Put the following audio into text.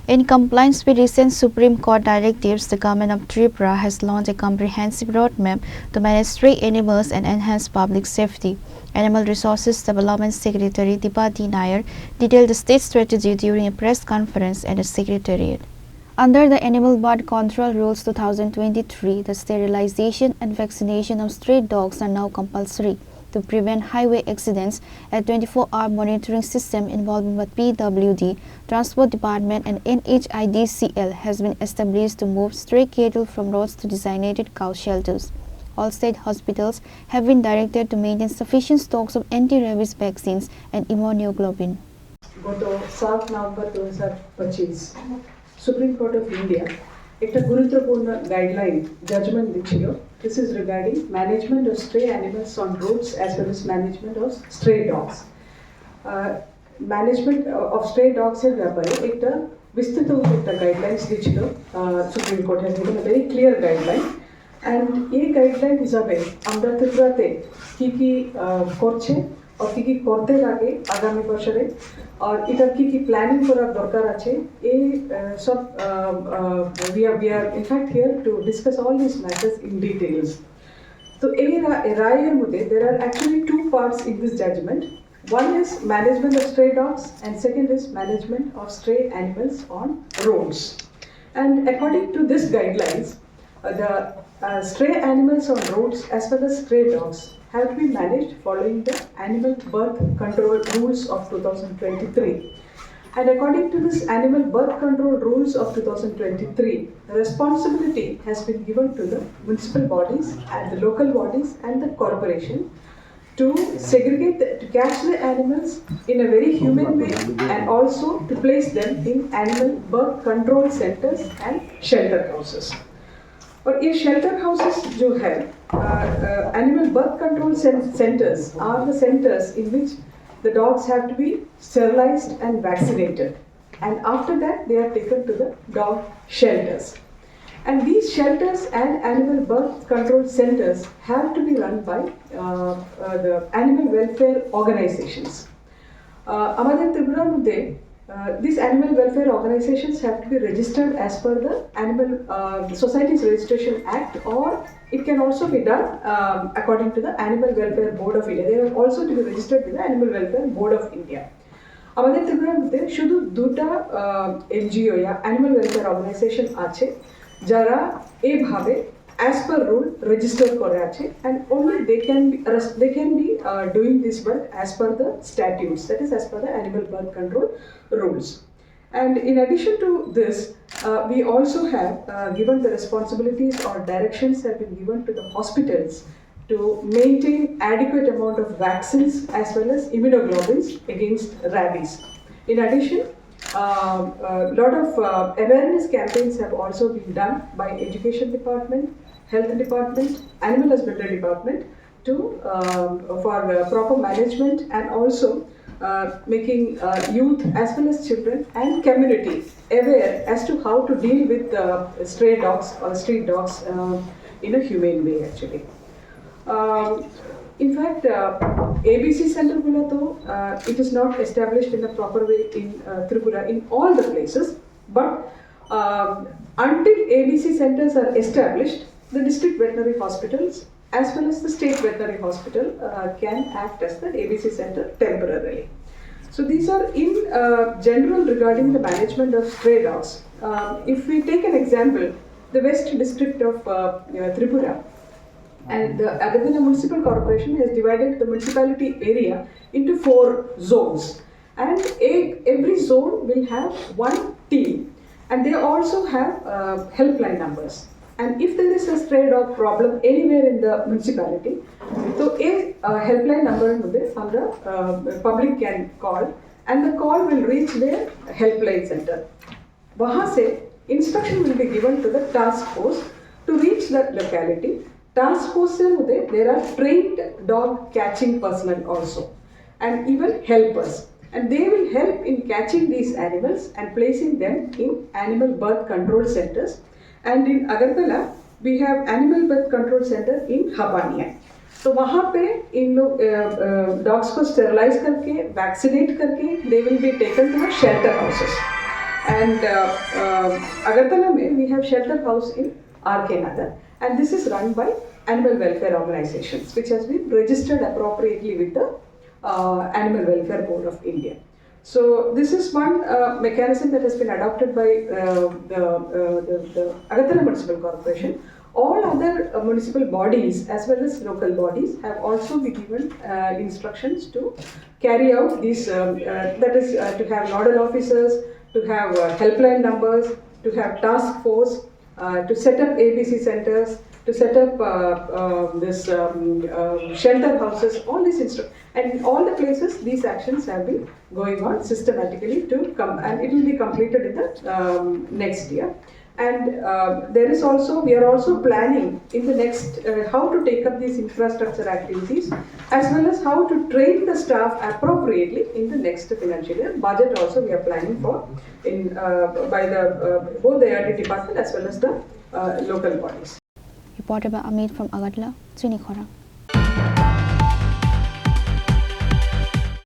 In compliance with recent Supreme Court directives, the Government of Tripura has launched a comprehensive roadmap to manage stray animals and enhance public safety. Animal Resources Development Secretary Deepa D.Nair detailed the state strategy during a press conference at the Secretariat. Under the Animal Birth Control Rules 2023, the sterilization and vaccination of stray dogs are now compulsory. To prevent highway accidents, a 24-hour monitoring system involving the PWD, Transport Department and NHIDCL has been established to move stray cattle from roads to designated cow shelters. All state hospitals have been directed to maintain sufficient stocks of anti-rabies vaccines and immunoglobulin. गत 7 नवंबर 2025 supreme court of India एक गुरुत्वपूर्ण guideline judgement दिखिलो. This is regarding management of stray animals on roads as well as management of stray dogs. Management of stray dogs है व्यापारी एक विस्तृत guidelines दिखिलो. Supreme Court has given a very clear guideline. And ये guideline हिसाबे আমরা ত্রিপুরাতে কি করছে और কি করতে লাগে আগামী বছরে और इधर की प्लानिंग করার দরকার আছে এই সব we are in fact here to discuss all these matters in details. So এই রায়ের মধ্যে there are actually two parts in this judgment. One is management of stray dogs and second is management of stray animals on roads. And according to this guidelines, the stray animals on roads as well as stray dogs have to be managed following the Animal Birth Control Rules of 2023. And according to this Animal Birth Control Rules of 2023, the responsibility has been given to the municipal bodies and the local bodies and the corporation to segregate, to catch the animals in a very humane way and also to place them in animal birth control centers and shelter houses. और ये shelter houses जो है animal birth control centers are the centers in which the dogs have to be sterilized and vaccinated, and after that they are taken to the dog shelters. And these shelters and animal birth control centers have to be run by the animal welfare organizations. আমাদের ত্রিপুরার মধ্যে these animal welfare organizations have to be registered as per the Animal Societies Registration Act, or it can also be done according to the Animal Welfare Board of India. They are also to be registered with the Animal Welfare Board of India. আমাদের ত্রিপুরার মধ্যে শুধু দুটা NGO या animal welfare organization আছে যারা এইভাবে as per rule registered করে আছে, and only they can be doing this work as per the statutes, that is as per the Animal Birth Control Rules. And in addition to this, we also have given the responsibilities or directions have been given to the hospitals to maintain adequate amount of vaccines as well as immunoglobulins against rabies. In addition, a lot of awareness campaigns have also been done by Education Department, Health Department, Animal Husbandry Department for proper management and also making youth as well as children and community aware as to how to deal with stray dogs or street dogs in a humane way actually. In fact, ABC Center it is not established in a proper way in Tripura in all the places, but until ABC centers are established, the district veterinary hospitals as well as the state veterinary hospital can act as the ABC center temporarily. So these are in general regarding the management of stray dogs. If we take an example, the West District of Tripura and the Adabina Municipal Corporation has divided the municipality area into 4 zones, and every zone will have one team, and they also have helpline numbers. And if there is a stray dog problem anywhere in the municipality, so a helpline number public can call, and the call will reach their helpline center. वहाँ से instruction will be given to the task force to reach that locality. Task force से there are trained dog catching personnel also, and even helpers, and they will help in catching these animals and placing them in animal birth control centers. And in Agartala, we have Animal Birth Control Center in Hapania. तो वहाँ पे इन लोग dogs को sterilize करके, vaccinate करके, they will be taken to the shelter houses. And Agartala mein we have shelter house in R.K. Nagar, and this is run by animal welfare organizations, which has been registered appropriately with the Animal Welfare Board of India. So this is one mechanism that has been adopted by the Agartala Municipal Corporation. All other municipal bodies as well as local bodies have also been given instructions to carry out these, that is to have nodal officers, to have helpline numbers, to have task force, to set up ABC centers, to set up this shelter houses, all these and in all the places these actions have been going on systematically to come, and it will be completed in the next year. And there is also, we are also planning in the next how to take up these infrastructure activities, as well as how to train the staff appropriately in the next financial year. Budget also we are planning for in by the both the ARD department as well as the local bodies. Reported by Amit from Agartala, Chini, Khorang.